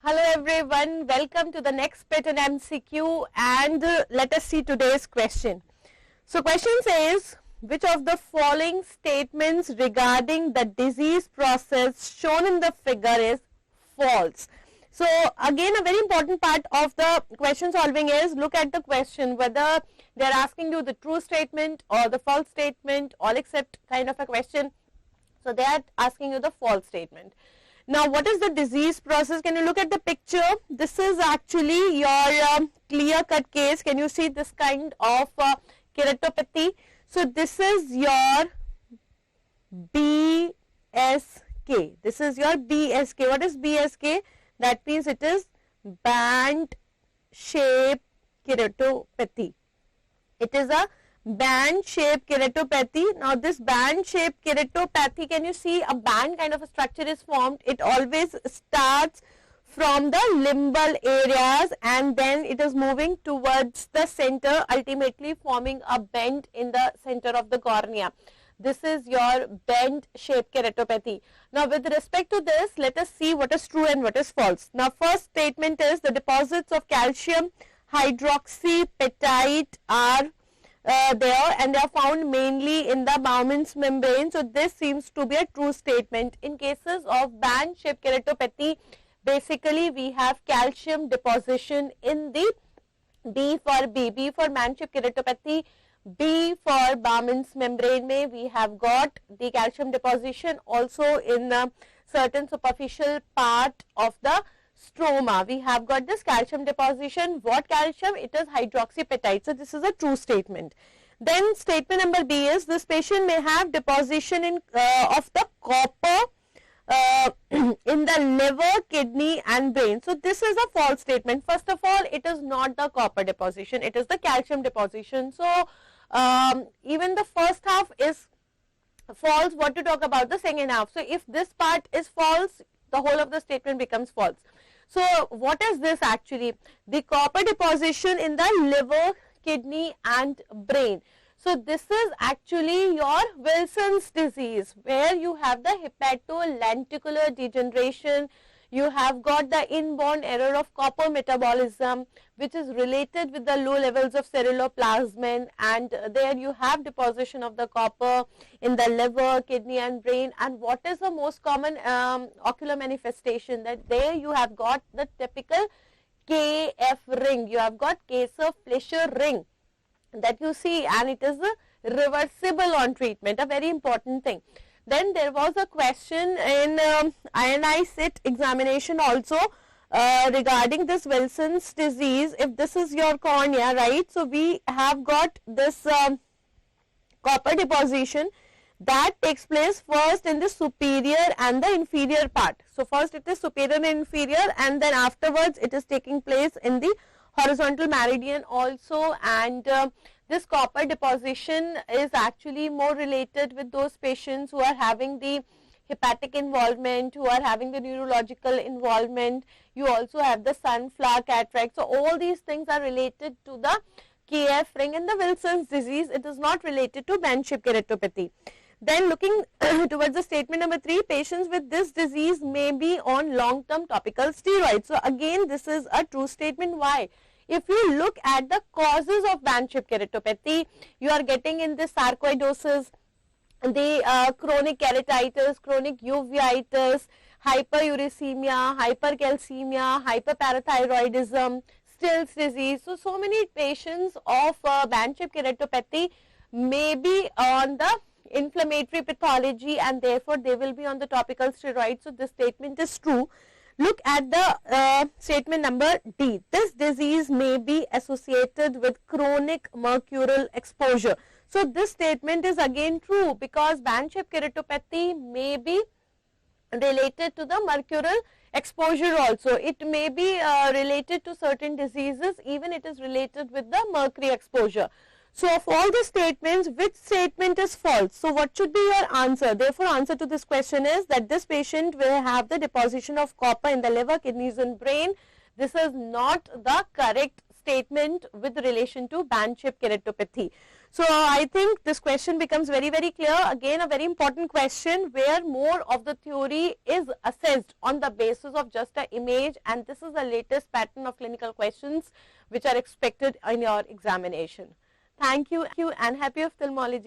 Hello everyone, welcome to the next bit in MCQ and let us see today's question. So question says, which of the following statements regarding the disease process shown in the figure is false? So again, a very important part of the question solving is look at the question whether they are asking you the true statement or the false statement, all except kind of a question. So they are asking you the false statement. Now, what is the disease process? Can you look at the picture? This is actually your clear-cut case. Can you see this kind of keratopathy? So, this is your BSK. This is your BSK. What is BSK? That means it is band-shaped keratopathy. It is a band-shaped keratopathy. Now, this band-shaped keratopathy, can you see a band kind of a structure is formed? It always starts from the limbal areas and then it is moving towards the center, ultimately forming a bend in the center of the cornea. This is your bend-shaped keratopathy. Now, with respect to this, let us see what is true and what is false. Now, first statement is the deposits of calcium hydroxyapatite are there and they are found mainly in the Bowman's membrane. So, this seems to be a true statement. In cases of band-shaped keratopathy, basically we have calcium deposition in the B for band-shaped keratopathy, B for Bowman's membrane mein we have got the calcium deposition also in a certain superficial part of the stroma. We have got this calcium deposition. What calcium? It is hydroxyapatite. So, this is a true statement. Then statement number B is this patient may have deposition in of the copper in the liver, kidney and brain. So, this is a false statement. First of all, it is not the copper deposition. It is the calcium deposition. So, even the first half is false. What to talk about the second half? So, if this part is false, the whole of the statement becomes false. So, what is this actually? The copper deposition in the liver, kidney and brain. So, this is actually your Wilson's disease where you have the hepatolenticular degeneration. You have got the inborn error of copper metabolism which is related with the low levels of ceruloplasmin, and there you have deposition of the copper in the liver, kidney and brain. And what is the most common ocular manifestation? That there you have got the typical KF ring. You have got Kayser-Fleischer ring that you see, and it is reversible on treatment, a very important thing. Then there was a question in INI SIT examination also regarding this Wilson's disease. If this is your cornea, right? So, we have got this copper deposition that takes place first in the superior and the inferior part. So, first it is superior and inferior, and then afterwards it is taking place in the horizontal meridian also, and this copper deposition is actually more related with those patients who are having the hepatic involvement, who are having the neurological involvement. You also have the sunflower cataract. So, all these things are related to the KF ring and the Wilson's disease. It is not related to band-shaped keratopathy. Then looking towards the statement number 3, patients with this disease may be on long-term topical steroids. So, again this is a true statement. Why? If you look at the causes of band-shaped keratopathy, you are getting in the sarcoidosis, the chronic keratitis, chronic uveitis, hyperuricemia, hypercalcemia, hyperparathyroidism, Still's disease. So, so many patients of band-shaped keratopathy may be on the inflammatory pathology and therefore they will be on the topical steroids. So, this statement is true. Look at the statement number D. This disease may be associated with chronic mercurial exposure. So, this statement is again true because band-shaped keratopathy may be related to the mercurial exposure also. It may be related to certain diseases, even it is related with the mercury exposure. So, of all the statements, which statement is false? So, what should be your answer? Therefore, answer to this question is that this patient will have the deposition of copper in the liver, kidneys and brain. This is not the correct statement with relation to band shaped keratopathy. So I think this question becomes very, very clear. Again, a very important question where more of the theory is assessed on the basis of just an image, and this is the latest pattern of clinical questions which are expected in your examination. Thank you and happy ophthalmology.